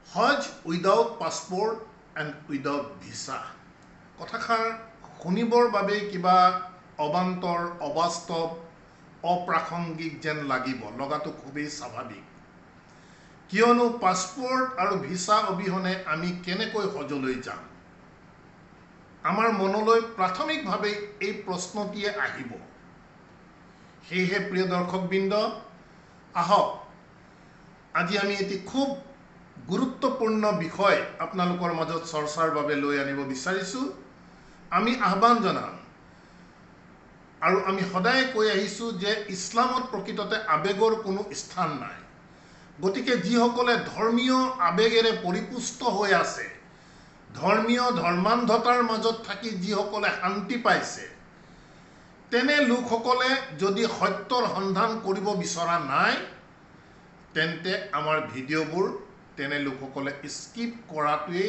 Hajj without passport and without visa কথাষাৰ শুনিবৰ বাবে কিবা অবান্তৰ অবাস্তৱ অপ্ৰাসংগিক যেন লগাটো খুবেই স্বাভাৱিক কিয়নো পাছপোৰ্ট আৰু ভিছা অবিহনে আমি কেনেকৈ হজলৈ যাম আমাৰ মনলৈ প্ৰাথমিকভাৱে এই প্ৰশ্নটিয়ে আহিব সেয়েহে প্ৰিয় দৰ্শকবৃন্দ আহক আজি আমি এটি খুব গুৰুত্বপূৰ্ণ বিষয় আপোনালোকৰ মাজত চৰ্চাৰ বাবে লৈ আনিব বিচাৰিছো আমি আহ্বান জনাম আৰু আমি সদায় কৈ আহিছো যে ইছলামত প্ৰকৃততে আবেগৰ কোনো স্থান নাই গতিকে যিসকলে ধৰ্মীয় আবেগেৰে পৰিপুষ্ট হৈ আছে ধৰ্মীয় ধৰ্মান্ধতাৰ মাজত থাকি যিসকলে শান্তি পাইছে তেনে লোকসকলে যদি সত্যৰ সন্ধান কৰিব বিচৰা নাই তেন্তে আমাৰ ভিডিঅ'বোৰ তেনে লোকসকলে স্কিপ কৰাটোৱে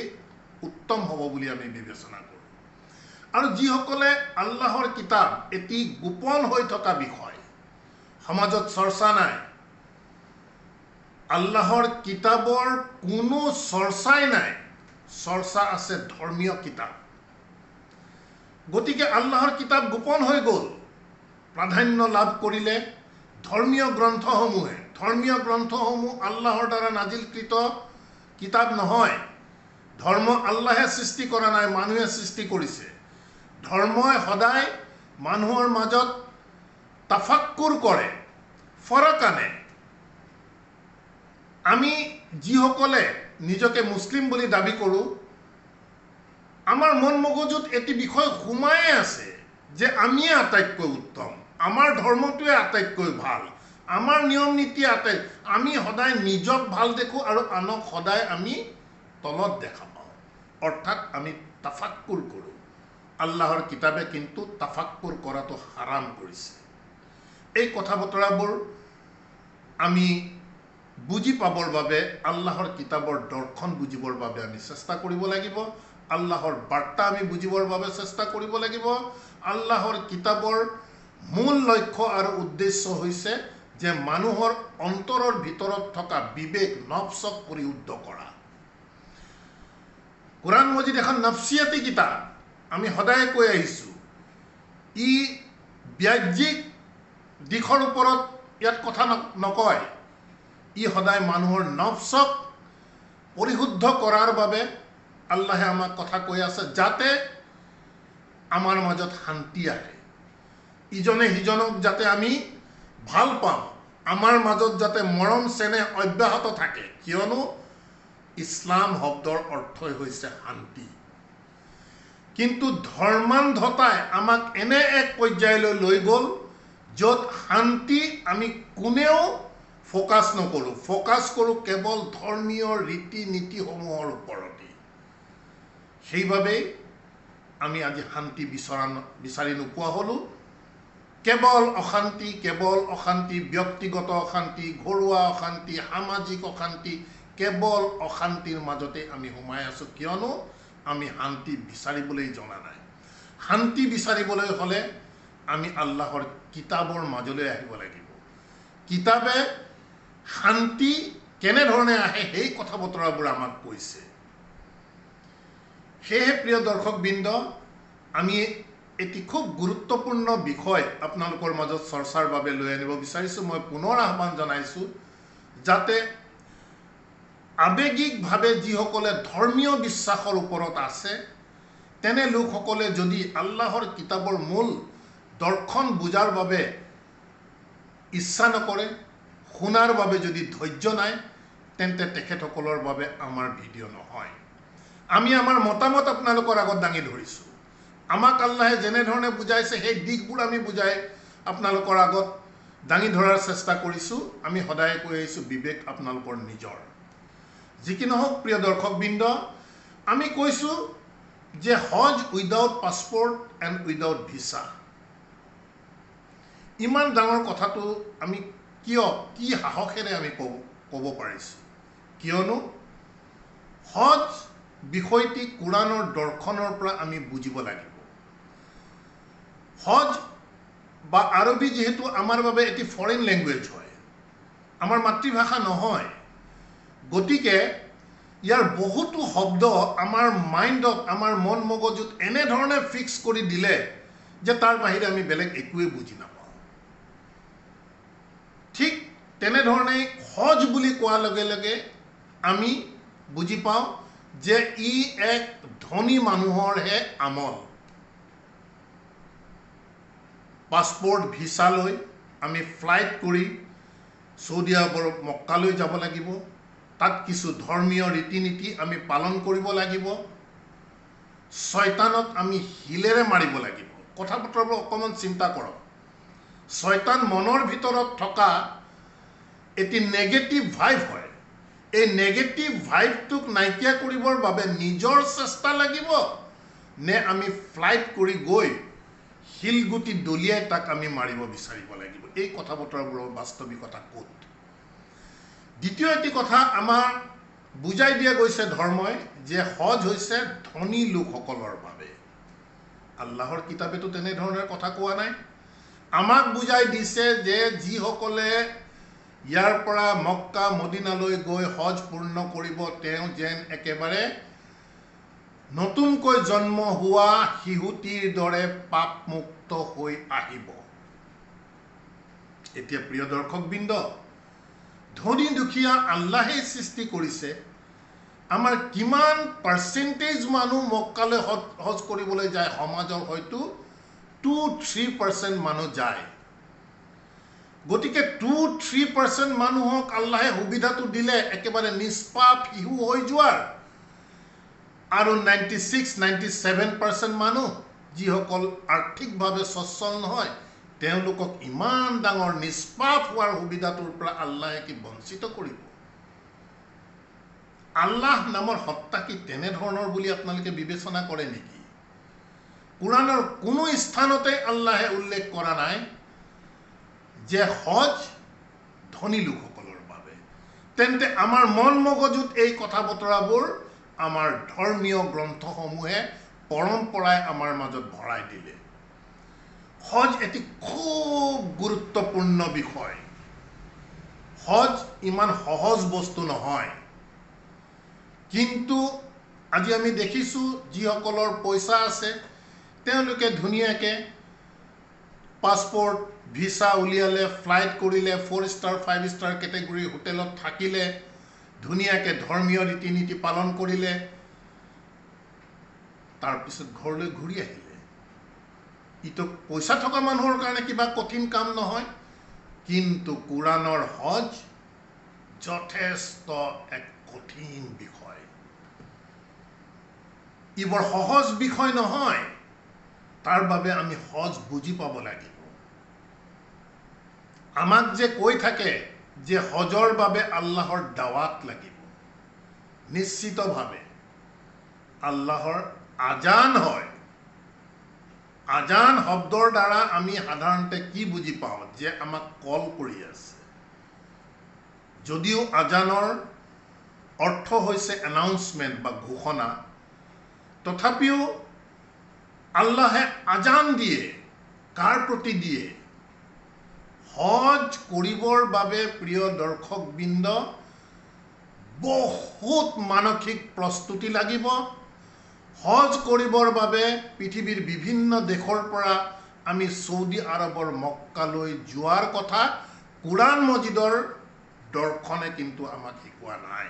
উত্তম হ'ব বুলি আমি বিবেচনা কৰোঁ আৰু যিসকলে আল্লাহৰ কিতাপ এটি গোপন হৈ থকা বিষয় সমাজত চৰ্চা নাই আল্লাহৰ কিতাপৰ কোনো চৰ্চাই নাই চৰ্চা আছে ধৰ্মীয় কিতাপ গতিকে আল্লাহৰ কিতাপ গোপন হৈ গ'ল প্ৰাধান্য লাভ কৰিলে ধৰ্মীয় গ্ৰন্থসমূহ আল্লাহৰ দ্বাৰা নাজিলকৃত কিতাপ নহয় ধৰ্ম আল্লাহে সৃষ্টি কৰা নাই মানুহে সৃষ্টি কৰিছে ধৰ্মই সদায় মানুহৰ মাজত তাফাক্কুৰ কৰে ফৰক আনে আমি যিসকলে নিজকে মুছলিম বুলি দাবী কৰোঁ আমাৰ মন মগজুত এটি বিষয় সোমাই আছে যে আমিয়ে আটাইতকৈ উত্তম আমাৰ ধৰ্মটোৱে আটাইতকৈ ভাল আমাৰ নিয়ম নীতি আমি সদায় নিজক ভাল দেখোঁ আৰু আনক সদায় আমি তলত দেখা পাওঁ অৰ্থাৎ আমি তাফাক্কুৰ কৰোঁ আল্লাহৰ কিতাবে কিন্তু তাফাক্কুৰ কৰাটো হাৰাম কৰিছে এই কথা বতৰাবোৰ আমি বুজি পাবৰ বাবে আল্লাহৰ কিতাবৰ দৰ্শন বুজিবৰ বাবে আমি চেষ্টা কৰিব লাগিব আল্লাহৰ বাৰ্তা আমি বুজিবৰ বাবে চেষ্টা কৰিব লাগিব আল্লাহৰ কিতাবৰ মূল লক্ষ্য আৰু উদ্দেশ্য হৈছে যে মানুহৰ অন্তৰৰ ভিতৰত থকা বিবেক নফসক পৰিশুদ্ধ কৰা কোৰআন মজিদ এখন নফসিয়াতি কিতাপ আমি সদায় কৈ আহিছোঁ ই ব্যাজ্যিক দিশৰ ওপৰত ইয়াত কথা নকয় ই সদায় মানুহৰ নফসক পৰিশুদ্ধ কৰাৰ বাবে আল্লাহে আমাক কথা কৈ আছে যাতে আমাৰ মাজত শান্তি আহে ইজনে সিজনক যাতে আমি ভাল পাওঁ আমাৰ মাজত যাতে মৰম চেনেহ অব্যাহত থাকে কিয়নো ইছলাম শব্দৰ অৰ্থই হৈছে শান্তি কিন্তু ধৰ্মান্ধতাই আমাক এনে এক পৰ্যায়লৈ লৈ গ'ল য'ত শান্তি আমি কোনেও ফোকাছ কৰোঁ কেৱল ধৰ্মীয় ৰীতি নীতিসমূহৰ ওপৰতে সেইবাবেই আমি আজি শান্তি বিচাৰি নোপোৱা হ'লোঁ কেৱল অশান্তি ব্যক্তিগত অশান্তি ঘৰুৱা অশান্তি সামাজিক অশান্তি কেৱল অশান্তিৰ মাজতে আমি সোমাই আছোঁ কিয়নো আমি শান্তি বিচাৰিবলৈ জনা নাই শান্তি বিচাৰিবলৈ হ'লে আমি আল্লাহৰ কিতাবৰ মাজলৈ আহিব লাগিব কিতাবে শান্তি কেনেধৰণে আহে সেই কথা বতৰাবোৰ আমাক কৈছে সেয়ে প্ৰিয় দৰ্শকবৃন্দ আমি এটি খুব গুৰুত্বপূৰ্ণ বিষয় আপোনালোকৰ মাজত চৰ্চাৰ বাবে লৈ আনিব বিচাৰিছোঁ মই পুনৰ আহ্বান জনাইছোঁ যাতে আবেগিকভাৱে যিসকলে ধৰ্মীয় বিশ্বাসৰ ওপৰত আছে তেনে লোকসকলে যদি আল্লাহৰ কিতাপৰ মূল দৰ্শন বুজাৰ বাবে ইচ্ছা নকৰে শুনাৰ বাবে যদি ধৈৰ্য নাই তেন্তে তেখেতসকলৰ বাবে আমাৰ ভিডিঅ' নহয় আমি আমাৰ মতামত আপোনালোকৰ আগত দাঙি ধৰিছোঁ আমাক আল্লাহে যেনেধৰণে বুজাইছে সেই দিশবোৰ আমি বুজাই আপোনালোকৰ আগত দাঙি ধৰাৰ চেষ্টা কৰিছোঁ আমি সদায় কৈ আহিছোঁ বিবেক আপোনালোকৰ নিজৰ যি কি নহওক প্ৰিয় দৰ্শকবৃন্দ আমি কৈছোঁ যে Hajj without passport and without visa ইমান ডাঙৰ কথাটো আমি কি সাহসেৰে আমি ক'ব পাৰিছোঁ কিয়নো হজ বিষয়টি কোৰাণৰ দৰ্শনৰ পৰা আমি বুজিব লাগিব হজ বা আৰবী যেহেতু আমাৰ বাবে এটি ফৰেন লেংগুৱেজ হয় আমাৰ মাতৃভাষা নহয় গতিকে ইয়াৰ বহুতো শব্দ আমাৰ মাইণ্ডত আমাৰ মন মগজুত এনেধৰণে ফিক্স কৰি দিলে যে তাৰ বাহিৰে আমি বেলেগ একোৱেই বুজি নাপাওঁ। ঠিক তেনেধৰণে হজ বুলি কোৱাৰ লগে লগে আমি বুজি পাওঁ যে ই এক ধনী মানুহৰহে আমল। পাছপোৰ্ট ভিছা লৈ আমি ফ্লাইট কৰি চৌদি আৰবৰ মক্কালৈ যাব লাগিব। তাত কিছু ধৰ্মীয় ৰীতি নীতি আমি পালন কৰিব লাগিব। শয়তানক আমি শিলেৰে মাৰিব লাগিব। কথা বতৰাবোৰ অকণমান চিন্তা কৰক। শয়তান মনৰ ভিতৰত থকা এটি নেগেটিভ ভাইব হয়। এই নেগেটিভ ভাইবটোক নাইকিয়া কৰিবৰ বাবে নিজৰ চেষ্টা লাগিব নে আমি ফ্লাইট কৰি গৈ শিলগুটি দলিয়াই তাক আমি মাৰিব বিচাৰিব লাগিব। এই কথা বতৰাবোৰৰ বাস্তৱিকতা ক'ত? দ্বিতীয় এটি কথা আমাৰ বুজাই দিয়া গৈছে ধৰ্মই যে হজ হৈছে ধনী লোকসকলৰ বাবে। আল্লাহৰ কিতাপেতো তেনেধৰণৰ কথা কোৱা নাই। আমাক বুজাই দিছে যে যিসকলে ইয়াৰ পৰা মক্কা মদিনালৈ গৈ হজ পূৰ্ণ কৰিব তেওঁ যেন একেবাৰে নতুনকৈ জন্ম হোৱা শিশুটিৰ দৰে পাপমুক্ত হৈ আহিব। এতিয়া প্ৰিয় দৰ্শকবৃন্দ, ধনী দুখীয়া আল্লাহে সৃষ্টি কৰিছে। আমাৰ কিমান পাৰ্চেণ্টেজ মানুহ মক্কালৈ হজ কৰিবলৈ যায়? সমাজৰ হয়তো 2-3% মানুহ যায়। গতিকে 2-3% মানুহক আল্লাহে সুবিধাটো দিলে একেবাৰে নিষ্পাপ শিশু হৈ যোৱাৰ, আৰু 96-97% মানুহ যিসকল আৰ্থিকভাৱে সচ্ছল নহয় তেওঁলোকক ইমান ডাঙৰ নিষ্পাপ হোৱাৰ সুবিধাটোৰ পৰা আল্লাহে কি বঞ্চিত কৰিব? আল্লাহ নামৰ সত্তা কি তেনেধৰণৰ বুলি আপোনালোকে বিবেচনা কৰে নেকি? কোৰাণৰ কোনো স্থানতে আল্লাহে উল্লেখ কৰা নাই যে হজ ধনী লোকসকলৰ বাবে। তেন্তে আমাৰ মন মগজুত এই কথা বতৰাবোৰ আমাৰ ধৰ্মীয় গ্ৰন্থসমূহে পৰম্পৰাই আমাৰ মাজত ভৰাই দিলে। হজ এটি খুব গুৰুত্বপূৰ্ণ বিষয়। হজ ইমান সহজ বস্তু নহয়। কিন্তু আজি আমি দেখিছোঁ যিসকলৰ পইচা আছে তেওঁলোকে ধুনীয়াকৈ পাছপোৰ্ট ভিছা উলিয়ালে, ফ্লাইট কৰিলে, 4 ষ্টাৰ 5 ষ্টাৰ কেটেগৰী হোটেলত থাকিলে, ধুনীয়াকৈ ধৰ্মীয় ৰীতি নীতি পালন কৰিলে, তাৰপিছত ঘৰলৈ ঘূৰি আহিলে। ইটো পইচা থকা মানুহৰ কাৰণে কিবা কঠিন কাম নহয়। কিন্তু কোৰাণৰ হজ যথেষ্ট এক কঠিন বিষয়। ই বৰ সহজ বিষয় নহয়। তাৰ বাবে আমি হজ বুজি পাব লাগিব। আমাক যে কৈ থাকে যে হজৰ বাবে আল্লাহৰ দাৱাত লাগিব, নিশ্চিতভাৱে আল্লাহৰ আজান হয়। আজান শব্দৰ দ্বাৰা আমি সাধাৰণতে কি বুজি পাওঁ? যে আমাক কল কৰি আছে। যদিও আজানৰ অৰ্থ হৈছে এনাউন্সমেণ্ট বা ঘোষণা, তথাপিও আল্লাহে আজান দিয়ে। কাৰ প্ৰতি দিয়ে? হজ কৰিবৰ বাবে প্ৰিয় দৰ্শকবৃন্দ বহুত মানসিক প্ৰস্তুতি লাগিব। হজ কৰিবৰ বাবে পৃথিৱীৰ বিভিন্ন দেশৰ পৰা আমি চৌদি আৰবৰ মক্কালৈ যোৱাৰ কথা কোৰাণ মজিদৰ দৰ্শনে কিন্তু আমাক শিকোৱা নাই।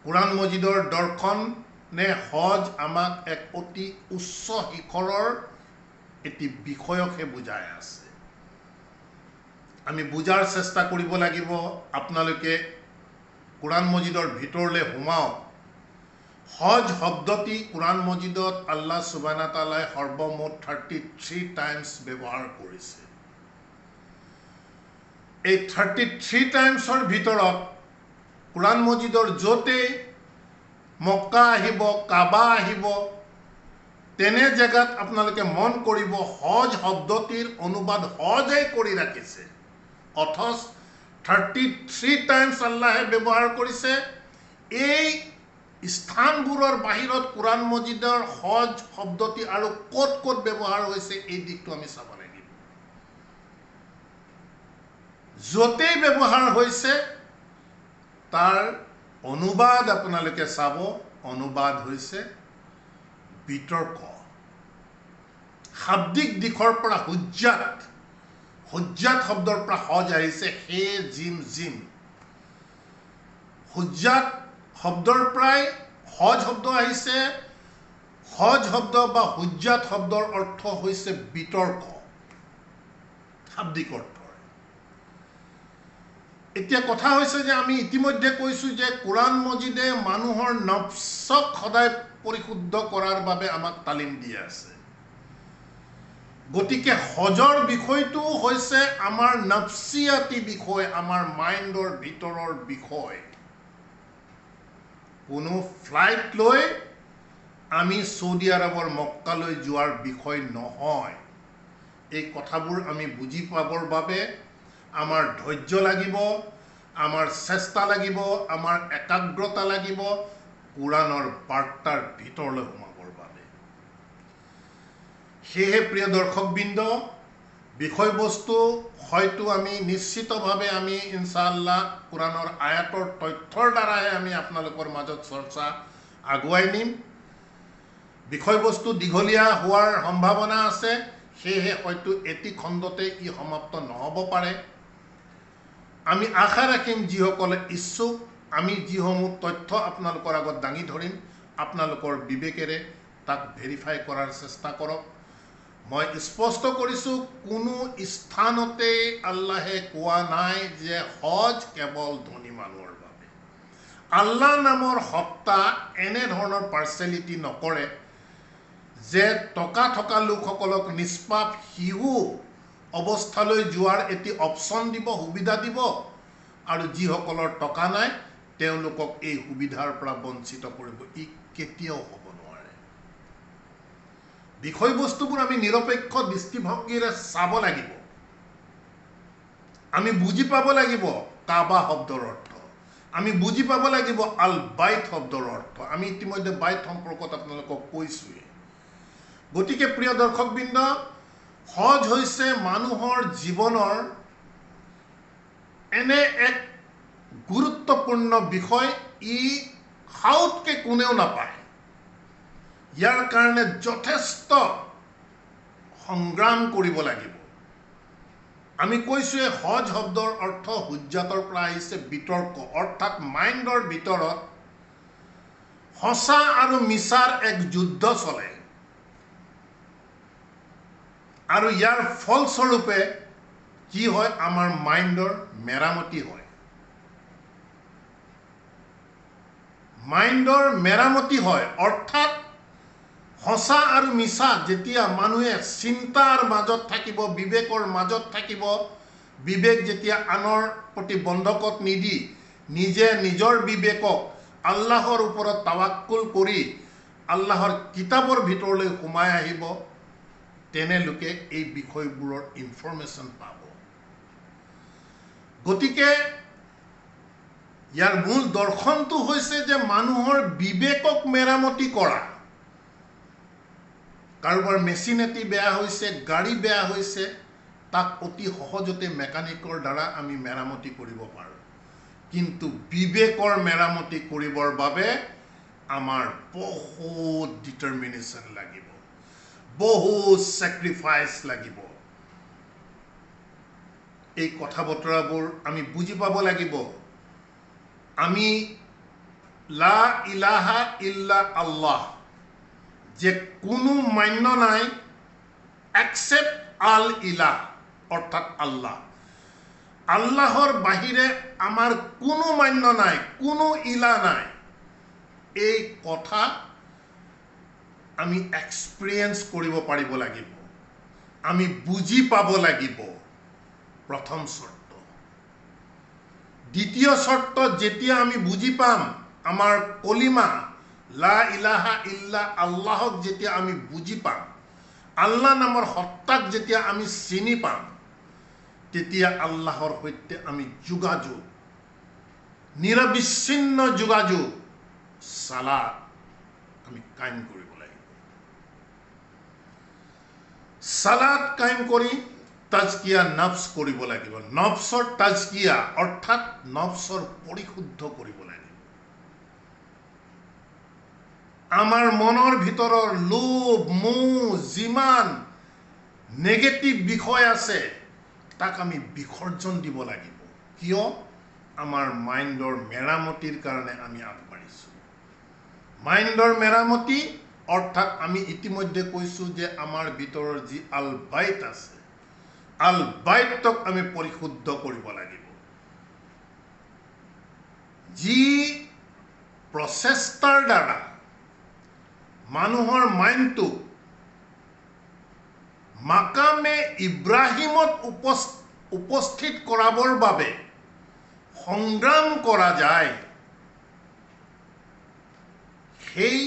কোৰাণ মজিদৰ দৰ্শনে হজ আমাক এক অতি উচ্চ শিখৰৰ এটি বিষয়কহে বুজাই আছে। আমি বুজাৰ চেষ্টা কৰিব লাগিব। আপোনালোকে কোৰাণ মজিদৰ ভিতৰলৈ সোমাওক। হজ শব্দটি কোৰাণ মজিদত আল্লাহ সুবহানাহু তাআলাই সৰ্বমুঠ 33 টাইমছ ব্যৱহাৰ কৰিছে। এই 33 টাইমছৰ ভিতৰত কোৰাণ মজিদৰ য'তেই মক্কা আহিব, কাবা আহিব, তেনে জেগাত আপোনালোকে মন কৰিব হজ শব্দটিৰ অনুবাদ হজে কৰি ৰাখিছে। অথচ 33 টাইমছ আল্লাহে ব্যৱহাৰ কৰিছে। এই স্থানবোৰৰ বাহিৰত কোৰাণ মজিদৰ হজ শব্দটি আৰু ক'ত ক'ত ব্যৱহাৰ হৈছে এই দিশটো আমি চাব লাগিব। য'তেই ব্যৱহাৰ হৈছে তাৰ অনুবাদ আপোনালোকে চাব, অনুবাদ হৈছে বিতৰ্ক। শাব্দিক দিশৰ পৰা হুজ্জাত শব্দৰ পৰা হজ আহিছে হে জিম জিম। হুজ্জাত শব্দৰ পৰাই হজ শব্দ আহিছে। হজ শব্দ বা হুজ্জাত শব্দৰ অৰ্থ হৈছে বিতৰ্ক, শাব্দিক অৰ্থ। এতিয়া কথা হৈছে যে আমি ইতিমধ্যে কৈছোঁ যে কোৰাণ মজিদে মানুহৰ নফছক সদায় পৰিশুদ্ধ কৰাৰ বাবে আমাক তালিম দি আছে। গতিকে হজৰ বিষয়টো হৈছে আমাৰ নফছিয়াতি বিষয়, আমাৰ মাইণ্ডৰ ভিতৰৰ বিষয়। কোনো ফ্লাইট লৈ আমি চৌদি আৰবৰ মক্কালৈ যোৱাৰ বিষয় নহয়। এই কথাবোৰ আমি বুজি পাবৰ বাবে আমাৰ ধৈৰ্য লাগিব, আমাৰ চেষ্টা লাগিব, আমাৰ একাগ্ৰতা লাগিব কোৰাণৰ বাৰ্তাৰ ভিতৰলৈ সোমাবৰ বাবে। সেয়েহে প্ৰিয় দৰ্শকবৃন্দ, বিষয়বস্তু হয়তো আমি নিশ্চিতভাৱে আমি ইনশাআল্লাহ কোৰাণৰ আয়াতৰ তথ্যৰ দ্বাৰাহে আমি আপোনালোকৰ মাজত চৰ্চা আগুৱাই নিম। বিষয়বস্তু দীঘলীয়া হোৱাৰ সম্ভাৱনা আছে, সেয়েহে হয়তো এটি খণ্ডতে ই সমাপ্ত নহ'ব পাৰে। আমি আশা ৰাখিম যিসকলে ইচ্ছুক, আমি যিসমূহ তথ্য আপোনালোকৰ আগত দাঙি ধৰিম আপোনালোকৰ বিবেকেৰে তাক ভেৰিফাই কৰাৰ চেষ্টা কৰক। মই স্পষ্ট কৰিছোঁ, কোনো স্থানতেই আল্লাহে কোৱা নাই যে হজ কেৱল ধনী মানুহৰ বাবে। আল্লাহ নামৰ সত্তা এনেধৰণৰ পাৰ্চেলিটি নকৰে যে টকা থকা লোকসকলক নিষ্পাপ শিশু অৱস্থালৈ যোৱাৰ এটি অপশ্যন দিব, সুবিধা দিব, আৰু যিসকলৰ টকা নাই তেওঁলোকক এই সুবিধাৰ পৰা বঞ্চিত কৰিব। ই কেতিয়াও হ'ব নোৱাৰে। বিষয়বস্তুবোৰ আমি নিৰপেক্ষ দৃষ্টিভংগীৰে চাব লাগিব। আমি বুজি পাব লাগিব কাবা শব্দৰ অৰ্থ, আমি বুজি পাব লাগিব আল বাইত শব্দৰ অৰ্থ। আমি ইতিমধ্যে বাইত সম্পৰ্কত আপোনালোকক কৈছোঁৱেই। গতিকে প্ৰিয় দৰ্শকবৃন্দ, হজ হৈছে মানুহৰ জীৱনৰ এনে এক গুৰুত্বপূৰ্ণ বিষয়, ই সাউতকে কোনেও নাপায়। ইয়াৰ কাৰণে যথেষ্ট সংগ্ৰাম কৰিব লাগিব। আমি কৈছোঁৱে হজ শব্দৰ অৰ্থ হুজ্জাতৰ পৰা আহিছে বিতৰ্ক, অৰ্থাৎ মাইণ্ডৰ ভিতৰত সঁচা আৰু মিছাৰ এক যুদ্ধ চলে, আৰু ইয়াৰ ফলস্বৰূপে কি হয়, আমাৰ মাইণ্ডৰ মেৰামতি হয়। মাইণ্ডৰ মেৰামতি হয়, অৰ্থাৎ সঁচা আৰু মিছা যেতিয়া মানুহে চিন্তাৰ মাজত থাকিব, বিবেকৰ মাজত থাকিব, বিবেক যেতিয়া আনৰ প্ৰতি বন্ধকত নিদি নিজে নিজৰ বিবেকক আল্লাহৰ ওপৰত তাৱাক্কুল কৰি আল্লাহৰ কিতাপৰ ভিতৰলৈ সোমাই আহিব, তেনে লোকে এই বিষয়বোৰৰ ইনফৰমেশ্যন পাব। গতিকে ইয়াৰ মূল দৰ্শনটো হৈছে যে মানুহৰ বিবেকক মেৰামতি কৰা। কাৰোবাৰ মেচিন এটি বেয়া হৈছে, গাড়ী বেয়া হৈছে, তাক অতি সহজতে মেকানিকৰ দ্বাৰা আমি মেৰামতি কৰিব পাৰোঁ। কিন্তু বিবেকৰ মেৰামতি কৰিবৰ বাবে আমাৰ বহুত ডিটাৰমিনেশ্যন লাগিব, বহুত ছেক্ৰিফাইচ লাগিব। এই কথা বতৰাবোৰ আমি বুজি পাব লাগিব। আমি লা ইলাহা ইল্লা আল্লাহ, যে কোনো মান্য নাই এক্সেপ্ট আল ইলাহ, অৰ্থাৎ আল্লাহ। আল্লাহৰ বাহিৰে আমাৰ কোনো মান্য নাই, কোনো ইলাহ নাই। এই কথা আমি এক্সপিৰিয়েঞ্চ কৰিব পাৰিব লাগিব, আমি বুজি পাব লাগিব। প্ৰথম চৰ্ত। দ্বিতীয় চৰ্ত, যেতিয়া আমি বুজি পাম, আমাৰ কলিমা লা ইলাহা ইল্লা আল্লাহক যেতিয়া আমি বুজি পাম, আল্লাহ নামৰ সত্তাক যেতিয়া আমি চিনি পাম, তেতিয়া আল্লাহৰ সৈতে আমি যোগাযোগ, নিৰবিচ্ছিন্ন যোগাযোগ, সালাত আমি কায়েম কৰিব লাগিব। সালাত কায়েম কৰি তাজকিয়া নফস কৰিব লাগিব। নফসৰ তাজকিয়া অৰ্থাৎ নফসৰ পৰিশুদ্ধ কৰিব লাগিব। আমাৰ মনৰ ভিতৰৰ লোভ মোহ যিমান নেগেটিভ বিষয় আছে তাক আমি বিসৰ্জন দিব লাগিব কিয় আমাৰ মাইণ্ডৰ মেৰামতিৰ কাৰণে আমি আগবাঢ়িছোঁ মাইণ্ডৰ মেৰামতি অৰ্থাৎ আমি ইতিমধ্যে কৈছোঁ যে আমাৰ ভিতৰৰ যি আলবাইট আছে আলবাইটক আমি পৰিশুদ্ধ কৰিব লাগিব যি প্ৰচেষ্টাৰ দ্বাৰা মানুহৰ মাইণ্ডটো মাকামে ইব্ৰাহিমত উপস্থিত কৰাবৰ বাবে সংগ্ৰাম কৰা যায় সেই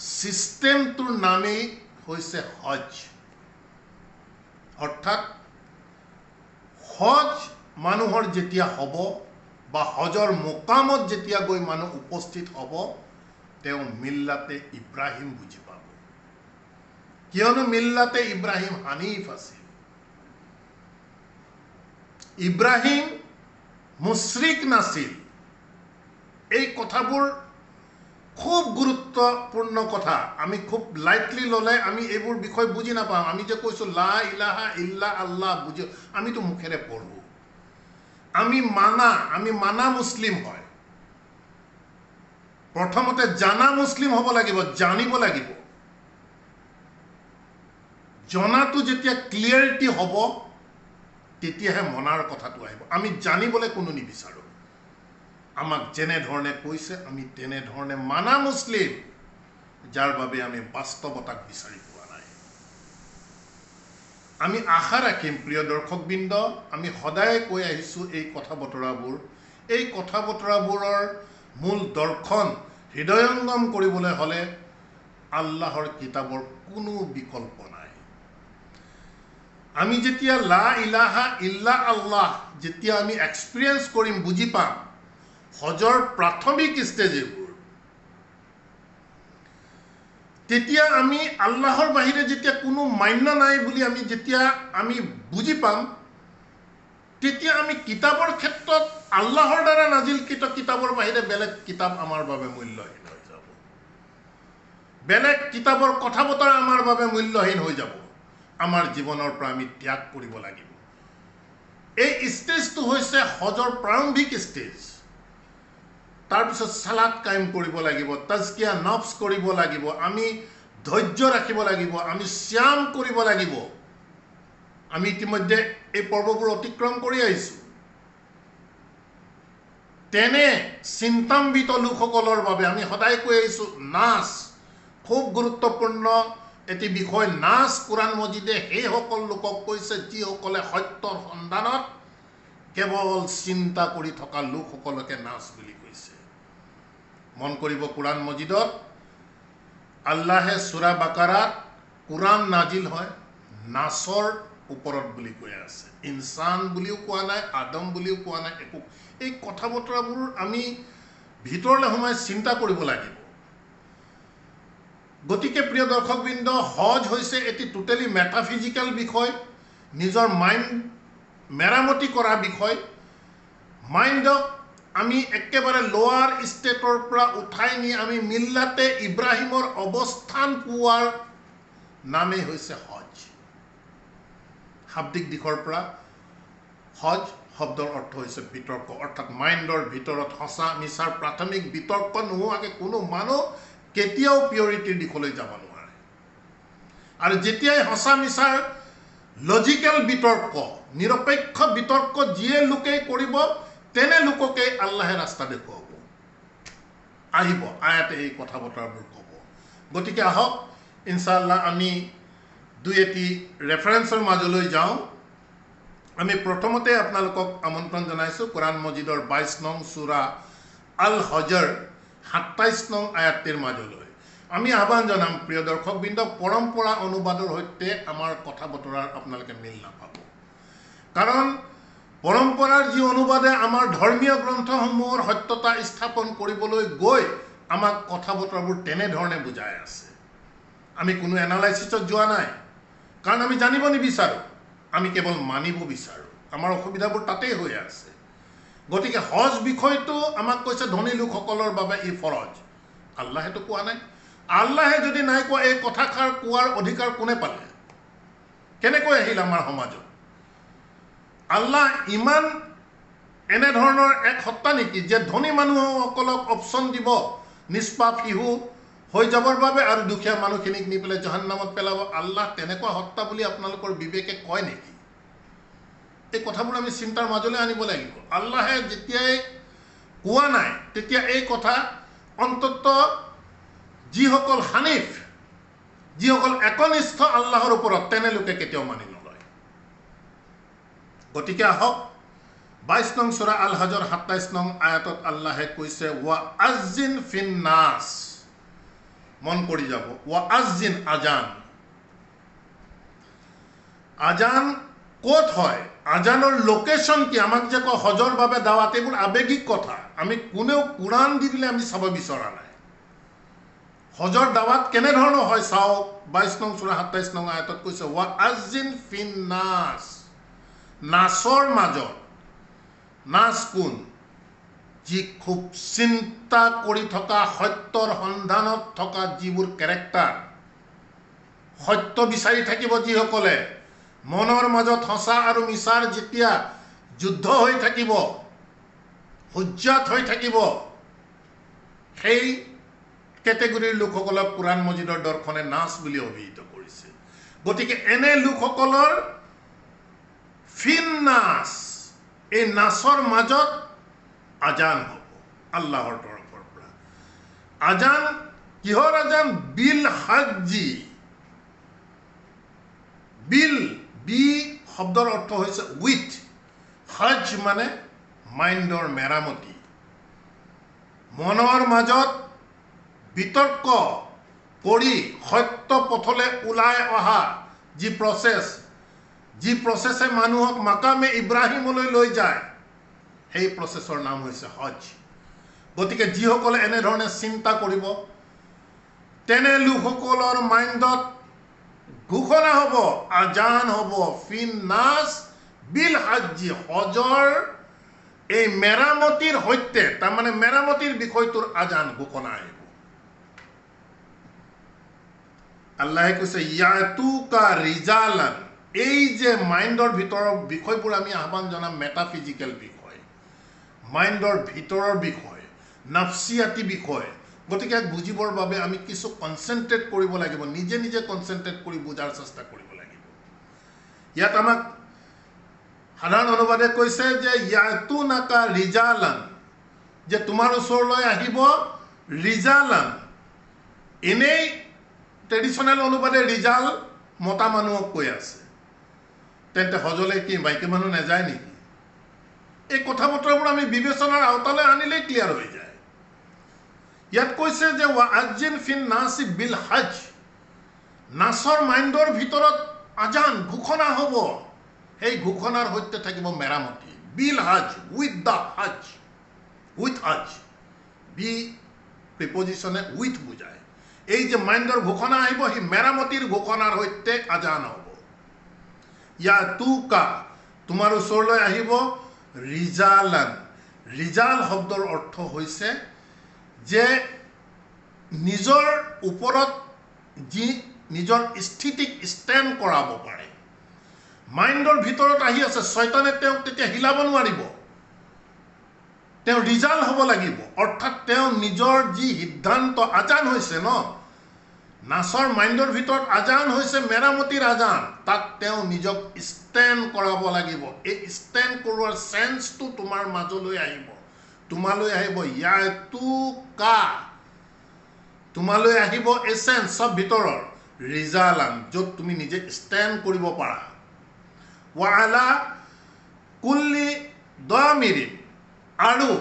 সিস্টেমটোৰ নামেই হৈছে হজ অৰ্থাৎ হজ মানুহৰ যেতিয়া হ'ব বা হজৰ মোকামত যেতিয়া গৈ মানুহ উপস্থিত হ'ব তেওঁ মিল্লাতে ইব্ৰাহিম বুজি পাব কিয়নো মিল্লাতে ইব্ৰাহিম হানিফ আছিল ইব্ৰাহিম মুশৰিক নাছিল এই কথাবোৰ খুব গুৰুত্বপূৰ্ণ কথা আমি খুব লাইটলি ল'লে আমি এইবোৰ বিষয় বুজি নাপাওঁ আমি যে কৈছোঁ লা ইলাহা ইল্লা আল্লাহ বুজি আমিতো মুখেৰে পঢ়ো আমি মানা মুছলিম হয় প্ৰথমতে জানা মুছলিম হ'ব লাগিব জানিব লাগিব জনাটো যেতিয়া ক্লিয়াৰিটি হ'ব তেতিয়াহে মনাৰ কথাটো আহিব আমি জানিবলৈ কোনো নিবিচাৰোঁ আমাক যেনে ধৰণে কৈছে আমি তেনে ধৰণে মানা মুছলিম যাৰ বাবে আমি বাস্তৱতাক বিচাৰি পোৱা নাই আমি আশা ৰাখিম প্ৰিয় দৰ্শকবৃন্দ আমি সদায় কৈ আহিছোঁ এই কথা বতৰাবোৰৰ মূল দৰ্শন হৃদয়ংগম কৰিবলৈ হ'লে আল্লাহৰ কিতাপৰ কোনো বিকল্প নাই আমি যেতিয়া লা ইলাহা ইল্লা আল্লাহ যেতিয়া আমি এক্সপিৰিয়েঞ্চ কৰিম বুজি পাম হজৰ প্ৰাথমিক ষ্টেজবোৰ তেতিয়া আমি আল্লাহৰ বাহিৰে যেতিয়া কোনো মান্য নাই বুলি যেতিয়া আমি বুজি পাম তেতিয়া আমি কিতাপৰ ক্ষেত্ৰত আল্লাহৰ দ্বাৰা নাজিলকৃত কিতাপৰ বাহিৰে বেলেগ কিতাপ আমাৰ বাবে মূল্যহীন হৈ যাব বেলেগ কিতাপৰ কথা বতৰা আমাৰ বাবে মূল্যহীন হৈ যাব আমাৰ জীৱনৰ পৰা আমি ত্যাগ কৰিব লাগিব এই ষ্টেজটো হৈছে হজৰ প্ৰাৰম্ভিক ষ্টেজ তাৰপিছত সালাত কায়েম কৰিব লাগিব তাজকিয়া নফস কৰিব লাগিব আমি ধৈৰ্য ৰাখিব লাগিব আমি শ্যাম কৰিব লাগিব আমি ইতিমধ্যে এই পৰ্ববোৰ অতিক্ৰম কৰি আহিছোঁ তেনে চিন্তাম্বিত লোকসকলৰ বাবে আমি সদায় কৈ আহিছোঁ নাচ খুব গুৰুত্বপূৰ্ণ এটি বিষয় নাচ কোৰাণ মজিদে সেইসকল লোকক কৈছে যিসকলে সত্যৰ সন্ধানত কেৱল চিন্তা কৰি থকা লোকসকলকে নাচ বুলি কৈছে মন কৰিব কোৰাণ মজিদত আল্লাহে সূৰা বাকাৰাত কোৰাণ নাজিল হয় নাচৰ ওপৰত বুলি কৈ আছে ইনসান বুলিও কোৱা নাই আদম বুলিও কোৱা নাই একো এই কথা বতৰাবোৰ আমি ভিতৰলৈ সোমাই চিন্তা কৰিব লাগিব গতিকে প্ৰিয় দৰ্শকবৃন্দ হজ হৈছে এটি টোটেলি মেটাফিজিক্যাল বিষয় নিজৰ মাইণ্ড মেৰামতি কৰা বিষয় মাইণ্ডক আমি একেবাৰে লোৱাৰ ষ্টেটৰ পৰা উঠাই নি আমি মিল্লাতে ইব্ৰাহিমৰ অৱস্থান পোৱাৰ নামেই হৈছে হজ শাব্দিক দিশৰ পৰা হজ শব্দৰ অৰ্থ হৈছে বিতৰ্ক অৰ্থাৎ মাইণ্ডৰ ভিতৰত সঁচা মিছাৰ প্ৰাথমিক বিতৰ্ক নোহোৱাকৈ কোনো মানুহ কেতিয়াও পিউৰিটিৰ দিশলৈ যাব নোৱাৰে আৰু যেতিয়াই সঁচা মিছাৰ লজিকেল বিতৰ্ক নিৰপেক্ষ বিতৰ্ক যিয়ে লোকেই কৰিব তেনে লোককে আল্লাহে ৰাস্তা দেখুৱাব আহিব আয়াতে এই কথা বতৰাবোৰ ক'ব গতিকে আহক ইনশাআল্লাহ আমি দুই এটি ৰেফাৰেন্সৰ মাজলৈ যাওঁ আমি প্ৰথমতে আপোনালোকক আমন্ত্ৰণ জনাইছোঁ কোৰাণ মজিদৰ 22 নং সূৰা আল হজৰ 27 নং আয়াতেৰ মাজলৈ আমি আহ্বান জনাম প্ৰিয় দৰ্শকবৃন্দ পৰম্পৰা অনুবাদৰ সৈতে আমাৰ কথা বতৰাৰ আপোনালোকে মিল নাপাব কাৰণ পৰম্পৰাৰ যি অনুবাদে আমাৰ ধৰ্মীয় গ্ৰন্থসমূহৰ সত্যতা স্থাপন কৰিবলৈ গৈ আমাক কথা বতৰাবোৰ তেনেধৰণে বুজাই আছে আমি কোনো এনালাইচিছত যোৱা নাই কাৰণ আমি জানিব নিবিচাৰোঁ আমি কেৱল মানিব বিচাৰোঁ আমাৰ অসুবিধাবোৰ তাতেই হৈ আছে গতিকে হজ বিষয়টো আমাক কৈছে ধনী লোকসকলৰ বাবে ই ফৰজ আল্লাহেতো কোৱা নাই আল্লাহে যদি নাই কোৱা এই কথাষাৰ কোৱাৰ অধিকাৰ কোনে পালে কেনেকৈ আহিল আমাৰ সমাজত আল্লাহ ইমান এনেধৰণৰ এক সত্তা নেকি যে ধনী মানুহসকলক অপচন দিব নিষ্পাপ শিশু হৈ যাবৰ বাবে আৰু দুখীয়া মানুহখিনিক নি পেলাই জাহান্নামত পেলাব আল্লাহ তেনেকুৱা সত্তা বুলি আপোনালোকৰ বিবেকে কয় নেকি এই কথাবোৰ আমি চিন্তাৰ মাজলৈ আনিব লাগিব আল্লাহে যেতিয়াই কোৱা নাই তেতিয়া এই কথা অন্ততঃ যিসকল হানিফ যিসকল একনিষ্ঠ আল্লাহৰ ওপৰত তেনেলোকে কেতিয়াও মানি নলয় গতিকে আহক 22 নং সূৰা আল হজৰ 27 নং আয়াতত আল্লাহে কৈছে ওয়া আযজিন ফিন নাস মন কৰি যাব ওয়া আযজিন আজান ক'ত হয় আজানৰ লোকেশন কি আমাক যে কয় হজৰ বাবে দাওয়াত এইবোৰ আবেগিক কথা আমি কোনেও কুৰাণ দি দিলে আমি চাব বিচৰা নাই হজৰ দাওয়াত কেনে ধৰণৰ হয় চাওক 22 নং সূৰা 27 নং আয়াতত কৈছে ওয়া আযজিন ফিন নাস নাসৰ মাজত নাস কোন যি খুব চিন্তা কৰি থকা সত্যৰ সন্ধানত থকা যিবোৰ কেৰেক্টাৰ সত্য বিচাৰি থাকিব যিসকলে মনৰ মাজত হসা আৰু মিছাৰ যেতিয়া যুদ্ধ হৈ থাকিব হুজ্জাত হৈ থাকিব সেই কেটেগৰীৰ লোকসকলক কুৰাণ মজিদৰ দৰ্শনে নাচ বুলি অভিহিত কৰিছে গতিকে এনে লোকসকলৰ ফিন নাচ এই নাচৰ মাজত আজান হ'ব আল্লাহৰ তৰফৰ পৰা আজান কিহৰ আজান বিল হাজ্জি বিল বি শব্দৰ অৰ্থ হৈছে উইথ হজ মানে মাইণ্ডৰ মেৰামতি মনৰ মাজত বিতৰ্ক কৰি সত্য পথলৈ ওলাই অহা যি প্ৰচেছে মানুহক মাকামে ইব্ৰাহিমলৈ লৈ যায় সেই প্ৰচেছৰ নাম হৈছে হজ গতিকে যিসকলে এনেধৰণে চিন্তা কৰিব তেনে লোকসকলৰ মাইণ্ডত ঘোষণা হ'ব আজান হ'ব ফিন নাস বিল হাজ্জি হজৰ এই মেৰামতিৰ সৈতে তাৰমানে মেৰামতিৰ বিষয়টোৰ আজান ঘোষণা আহিব আল্লাহে কৈছে ইয়াতুকা ৰিজালান এই যে মাইণ্ডৰ ভিতৰৰ বিষয়বোৰ আমি আহ্বান জনাম মেটাফিজিকেল বিষয় মাইণ্ডৰ ভিতৰৰ বিষয় নফসিয়াতি বিষয় গতিকে বুজিবৰ বাবে আমি কিছু কনসেন্ট্ৰেট কৰিব লাগিব নিজে নিজে কনসেন্ট্ৰেট কৰি বুজাৰ চেষ্টা কৰিব লাগিব ইয়াত আমাক সাধাৰণ অনুবাদে কৈছে যে ইয়াতুনাকা ৰিজালান যে তোমাৰ ওচৰলৈ আহিব ৰিজালান এনেই ট্ৰেডিশনেল অনুবাদে ৰিজাল মতা মানুহক কৈ আছে তেন্তে হজলৈ কি মাইকী মানুহ নাযায় নেকি এই কথা বতৰাবোৰ আমি বিবেচনাৰ আওতালৈ আনিলেই ক্লিয়াৰ হৈ যায় ইয়াত কৈছে যে ওয়া আযজিন ফিন নাসি বিল হজ নাসৰ মাইণ্ডৰ ভিতৰত আজান ঘোষণা হ'ব সেই ঘোষণাৰ সৈতে থাকিব মেৰামতি bill Hajj with the Hajj with Hajj be প্ৰিপজিশনে উইথ বুজায় এই যে মাইণ্ডৰ ঘোষণা আহিব সেই মেৰামতিৰ ঘোষণাৰ সৈতে আজান হ'ব ইয়াতুকা তোমাৰ ওচৰলৈ আহিব ৰিজালান ৰিজাল শব্দৰ অৰ্থ হৈছে যে নিজৰ ওপৰত যি নিজৰ স্থিতিক ষ্টেণ্ড কৰাব পাৰে মাইণ্ডৰ ভিতৰত আহি আছে শয়তানে তেওঁক তেতিয়া হিলাব নোৱাৰিব তেওঁ ৰিজাল হ'ব লাগিব অৰ্থাৎ তেওঁ নিজৰ যি সিদ্ধান্ত আজান হৈছে ন নাচৰ মাইণ্ডৰ ভিতৰত আজান হৈছে মেৰামতিৰ আজান তাত তেওঁ নিজক ষ্টেণ্ড কৰাব লাগিব এই ষ্টেণ্ড কৰোৱাৰ চেন্সটো তোমাৰ মাজলৈ আহিব তোমালৈ আহিব ইয়াতুকা তোমালৈ আহিব এসেন্স সব ভিতৰৰ ৰিজালান য'ত তুমি নিজে ষ্টেণ্ড কৰিব পাৰা ওয়া আলা কুল্লি দামিৰিন আৰু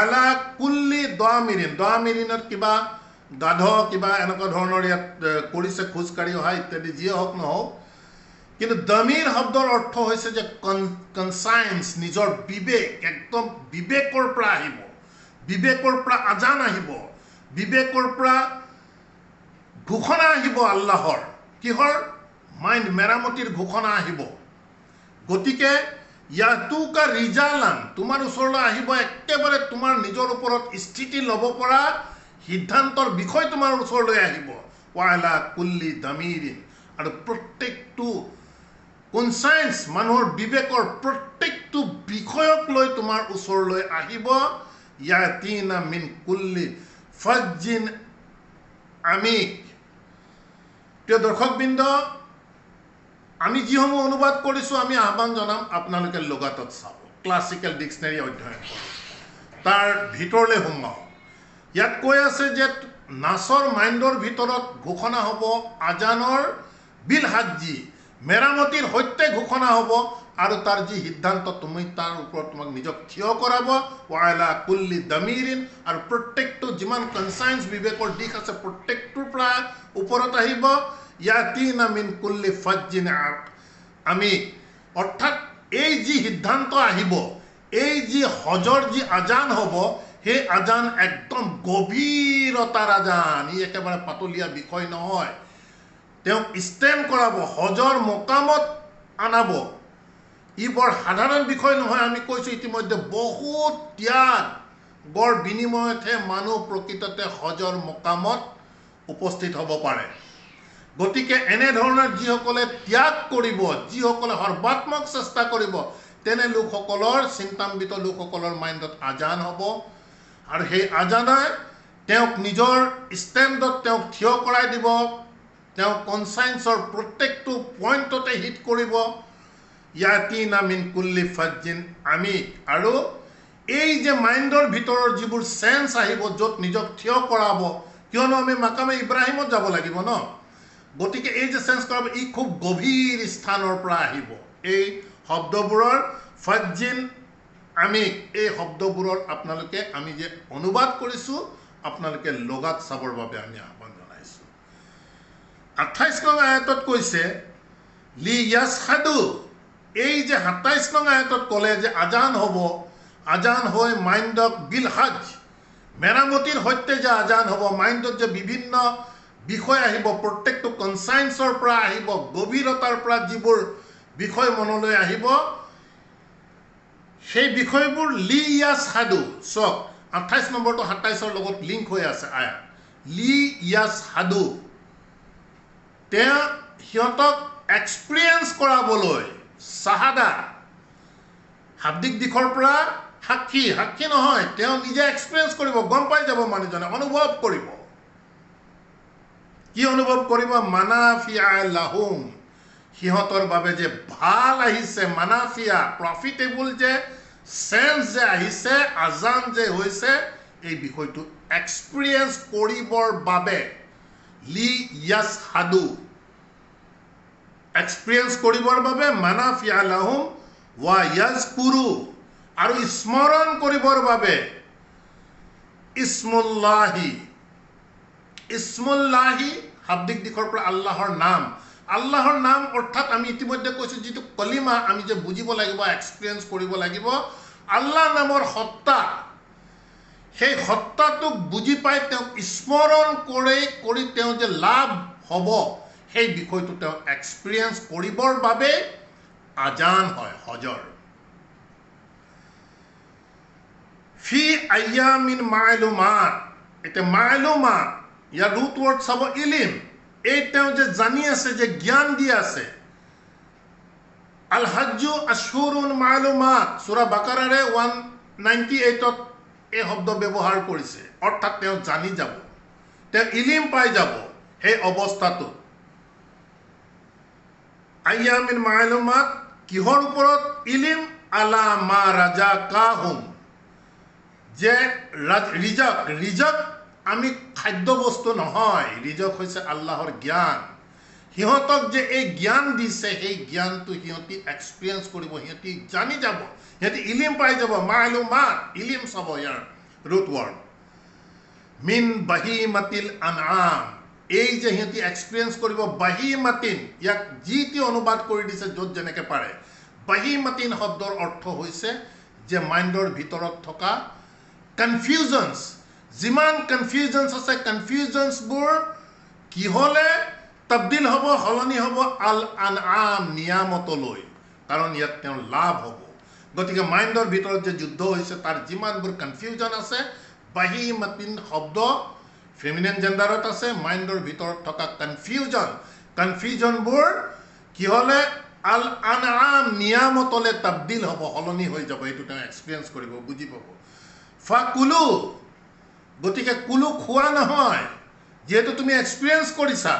আলা কুল্লি দামিৰিনত কিবা গাধ কিবা এনেকুৱা ধৰণৰ ইয়াত কৰিছে খোজকাঢ়ি অহা ইত্যাদি যিয়ে হওক নহওক কিন্তু দামিৰ শব্দৰ অৰ্থ হৈছে যে কনসায়েন্স নিজৰ বিবেক একদম বিবেকৰ পৰা আহিব বিবেকৰ পৰা আজান আহিব বিবেকৰ পৰা ঘোষণা আহিব আল্লাহৰ কিহৰ মাইণ্ড মেৰামতিৰ ঘোষণা আহিব গতিকে ইয়াতুকা ৰিজালান তোমাৰ ওচৰলৈ আহিব একেবাৰে তোমাৰ নিজৰ ওপৰত স্থিতি ল'ব পৰা সিদ্ধান্তৰ বিষয় তোমাৰ ওচৰলৈ আহিব ওয়ালা কুল্লি দামিৰিন আৰু প্ৰত্যেকটো কনসায়েন্স মানুহৰ বিবেকৰ প্ৰত্যেকটো বিষয়ক লৈ তোমাৰ ওচৰলৈ আহিব ইয়াতিনা মিন কুল্লি ফাজ্জিন আমিক প্ৰিয় দৰ্শকবৃন্দ আমি যিসমূহ অনুবাদ কৰিছোঁ আমি আহ্বান জনাম আপোনালোকে লগাতত চাব ক্লাছিকেল ডিকশ্যনেৰী অধ্যয়ন কৰক তাৰ ভিতৰলৈ সোমাওক ইয়াত কৈ আছে যে নাচৰ মাইণ্ডৰ ভিতৰত ঘোষণা হ'ব আজানৰ বিল হাজ্জি মেৰামতিৰ সৈতে ঘোষণা হ'ব আৰু তাৰ যি সিদ্ধান্ত তুমি তাৰ ওপৰত তোমাক নিজক থিয় কৰাব ওয়ালা কুল্লি দামিৰিন আৰু প্ৰত্যেকটো যিমান কনসায়েন্স বিবেকৰ দিশ আছে প্ৰত্যেকটোৰ পৰা ওপৰত আহিব ইয়াতিনা মিন কুল্লি ফাজ্জিন আমি অৰ্থাৎ এই যি সিদ্ধান্ত আহিব এই যি হজৰ যি আজান হ'ব সেই আজান একদম গভীৰতাৰ আজান ই একেবাৰে পাতলীয়া বিষয় নহয় তেওঁক ষ্টেণ্ড কৰাব হজৰ মকামত আনাব ই বৰ সাধাৰণ বিষয় নহয় আমি কৈছোঁ ইতিমধ্যে বহুত ত্যাগৰ বিনিময়তহে মানুহ প্ৰকৃততে হজৰ মকামত উপস্থিত হ'ব পাৰে গতিকে এনেধৰণৰ যিসকলে ত্যাগ কৰিব যিসকলে সৰ্বাত্মক চেষ্টা কৰিব তেনে লোকসকলৰ চিন্তান্বিত লোকসকলৰ মাইণ্ডত আজান হ'ব আৰু সেই আজানে তেওঁক নিজৰ ষ্টেণ্ডত তেওঁক থিয় কৰাই দিব তেওঁ কনসায়েন্সৰ প্ৰত্যেকটো পইণ্টতে হিট কৰিব ইয়াতিনা মিন কুল্লি ফাজ্জিন আমিক আৰু এই যে মাইণ্ডৰ ভিতৰৰ যিবোৰ চেন্স আহিব য'ত নিজক থিয় কৰাব কিয়নো আমি মাকামে ইব্ৰাহিমত যাব লাগিব ন গতিকে এই যে চেন্স কৰাব ই খুব গভীৰ স্থানৰ পৰা আহিব এই শব্দবোৰৰ ফাজ্জিন আমিক এই শব্দবোৰৰ আপোনালোকে আমি যে অনুবাদ কৰিছোঁ আপোনালোকে লগাত চাবৰ বাবে আমি আহ্বান জনাইছোঁ 28 নং আয়াতত কৈছে লি ইয়াছহাদু এই যে 27 নং আয়াতত ক'লে যে আজান হ'ব আজান হৈ মাইণ্ডক বিল হাজ মেৰামতিৰ সৈতে যে আজান হ'ব মাইণ্ডত যে বিভিন্ন বিষয় আহিব প্ৰত্যেকটো কনসায়েন্সৰ পৰা আহিব গভীৰতাৰ পৰা যিবোৰ বিষয় মনলৈ আহিব সেই বিষয়বোৰ লি ইয়াছহাদু চক 28 নম্বৰটো 27ৰ লগত লিংক হৈ আছে আয়া লি ইয়াছহাদু তেওঁ সিহঁতক এক্সপিৰিয়েন্স কৰাবলৈ সাহাদা শাব্দিক দিশৰ পৰা সাক্ষী সাক্ষী নহয় তেওঁ নিজে এক্সপিৰিয়েন্স কৰিব গম পাই যাব মানুহজনে অনুভৱ কৰিব কি অনুভৱ কৰিব মানাফিয়া লাহুম সিহঁতৰ বাবে যে ভাল আহিছে মানাফিয়া প্ৰফিটেবল যে চেন্স যে আহিছে আজান যে হৈছে এই বিষয়টো এক্সপিৰিয়েন্স কৰিবৰ বাবে লি ইয়াছহাদু এক্সপিৰিয়েন্স কৰিবৰ বাবে মানাফিয়া লাহুম ওয়া ইয়াজকুৰু আৰু স্মৰণ কৰিবৰ বাবে ইসমুল্লাহি শাব্দিক দিশৰ পৰা আল্লাহৰ নাম অৰ্থাৎ আমি ইতিমধ্যে কৈছোঁ যিটো কলিমা আমি যে বুজিব লাগিব এক্সপিৰিয়েন্স কৰিব লাগিব আল্লাহ নামৰ সত্তা সেই সত্তাটোক বুজি পাই তেওঁক স্মৰণ কৰি তেওঁ যে লাভ হ'ব সেই বিষয়টো তেওঁ এক্সপিৰিয়েন্স কৰিবৰ বাবে আজান হয় হজৰ ফি আয়ামিন মা'লুমাত এটা মা'লুমাত ইয়াৰ ৰুট ৱৰ্ড চাব ইলিম এই তেওঁ যে জানি আছে যে জ্ঞান দি আছে আল হাজ্জু আশহুৰুন মা'লুমাত সূৰা বাকাৰাৰে 198ত এই শব্দ ব্যৱহাৰ কৰিছে অৰ্থাৎ তেওঁ জানি যাব তেওঁ ইলিম পাই যাব সেই অৱস্থাটো আয়ামিন মা'লুমাত কিহৰ ওপৰত ইলিম আলা মা ৰাজাকাহুম যে ৰিজক আমি খাদ্য বস্তু নহয় ৰিজক হৈছে আল্লাহৰ জ্ঞান সিহঁতক যে এই জ্ঞান দিছে সেই জ্ঞানটো সিহঁতি এক্সপিৰিয়েন্স কৰিব সিহঁতি জানি যাব সিহঁতি ইলিম পাই যাব মা'লুমাত ইলিম চাব ইয়াৰ ৰুট ৱৰ্ড মিন বাহিমাতিল আনআম এই যে সিহঁতি এক্সপিৰিয়েন্স কৰিব বাহিমাতিন ইয়াক যিটি অনুবাদ কৰি দিছে য'ত যেনেকৈ পাৰে বাহিমাতিন শব্দৰ অৰ্থ হৈছে যে মাইণ্ডৰ ভিতৰত থকা কনফিউজনছ যিমান কনফিউজনছ আছে কনফিউজনছবোৰ কি হ'লে তবদিল হ'ব সলনি হ'ব আল আনআম নিয়ামতলৈ কাৰণ ইয়াত তেওঁৰ লাভ হ'ব গতিকে মাইণ্ডৰ ভিতৰত যে যুদ্ধ হৈছে তাৰ যিমানবোৰ কনফিউজন আছে বাহিমাতিন শব্দ ফেমিনিন জেণ্ডাৰত আছে মাইণ্ডৰ ভিতৰত থকা কনফিউজনবোৰ কি হ'লে আল আনআম নিয়ামতলে তাবদিল হ'ব, সলনি হৈ যাব। এইটো তেওঁ এক্সপিৰিয়েঞ্চ কৰিব, বুজি পাব। ফাকুলু, গতিকে কুলু খোৱা নহয়, যিহেতু তুমি এক্সপিৰিয়েঞ্চ কৰিছা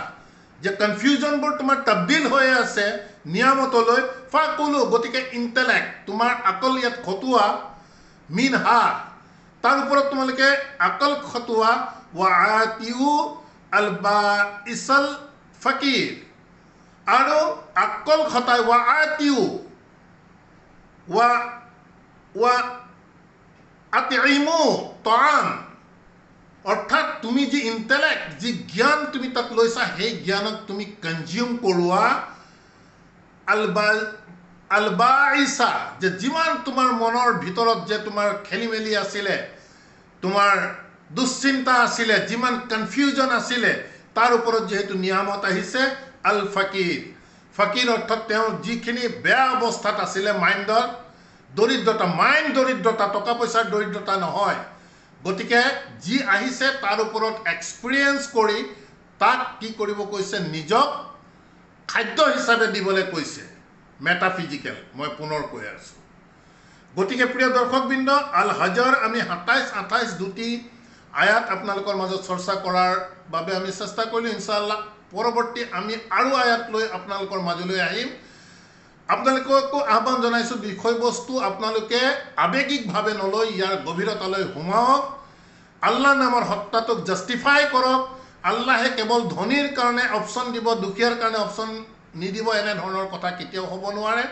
যে কনফিউজনবোৰ তোমাৰ তাবদিল হৈ আছে নিয়ামতলৈ। ফাকুলু, গতিকে ইণ্টেলেক্ট, তোমাৰ আকল ইয়াত খটুৱা, মিনহা, তাৰ ওপৰত তোমালোকে আকল খটুৱা, ৱা আতিউ আল বাইছাল ফাকিৰ, আৰু আকল খটাই ৱা আতিউ ৱা আতিইমু তআম, অৰ্থাৎ তুমি যি ইণ্টেলেক্ট, যি জ্ঞান তুমি তাত লৈছা, সেই জ্ঞানক তুমি কনজিউম কৰোৱা। আলবাইছা, যে যিমান তোমাৰ মনৰ ভিতৰত যে তোমাৰ খেলি মেলি আছিলে, তোমাৰ দুশ্চিন্তা আছিলে, যিমান কনফিউজন আছিলে, তাৰ ওপৰত যিহেতু নিয়ামত আহিছে। আল ফাকিৰ, ফাকিৰ অৰ্থাৎ তেওঁ যিখিনি বেয়া অৱস্থাত আছিলে মাইণ্ডৰ, দৰিদ্ৰতা, মাইণ্ড দৰিদ্ৰতা, টকা পইচাৰ দৰিদ্ৰতা নহয়। গতিকে যি আহিছে তাৰ ওপৰত এক্সপিৰিয়েঞ্চ কৰি তাক কি কৰিব কৈছে, নিজক খাদ্য হিচাপে দিবলৈ কৈছে। মেটাফিজিকেল, মই পুনৰ কৈ আছোঁ। গতিকে প্ৰিয় দৰ্শকবৃন্দ, আল হাজাৰ আমি 27-28 দুটি আয়াত আপোনালোকৰ মাজত চৰ্চা কৰাৰ বাবে আমি চেষ্টা কৰিলোঁ। ইনশাআল্লাহ পৰৱৰ্তী আমি আৰু আয়াত লৈ আপোনালোকৰ মাজলৈ আহিম। আপোনালোককো আহ্বান জনাইছোঁ, বিষয়বস্তু আপোনালোকে আৱেগিকভাৱে নলৈ ইয়াৰ গভীৰতালৈ সোমাওক, আল্লাহ নামৰ সত্তাটোক জাষ্টিফাই কৰক। আল্লাহে কেৱল ধনীৰ কাৰণে অপশ্যন দিব, দুখীয়াৰ কাৰণে অপশ্যন নিদিব, এনেধৰণৰ কথা কেতিয়াও হ'ব নোৱাৰে।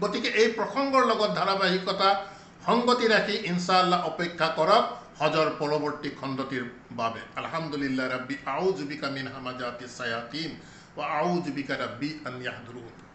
গতিকে এই প্ৰসংগৰ লগত ধাৰাবাহিকতা সংগতি ৰাখি ইনশাআল্লাহ অপেক্ষা কৰক হজৰ পৰৱৰ্তী খণ্ডটিৰ বাবে। আলহামদুলিল্লাহ ৰাব্বি আউযু বিকা মিন হামাজাতিছ শায়াতিন ওয়া আউযু বিকা ৰাব্বি আন ইয়াহদুৰুন।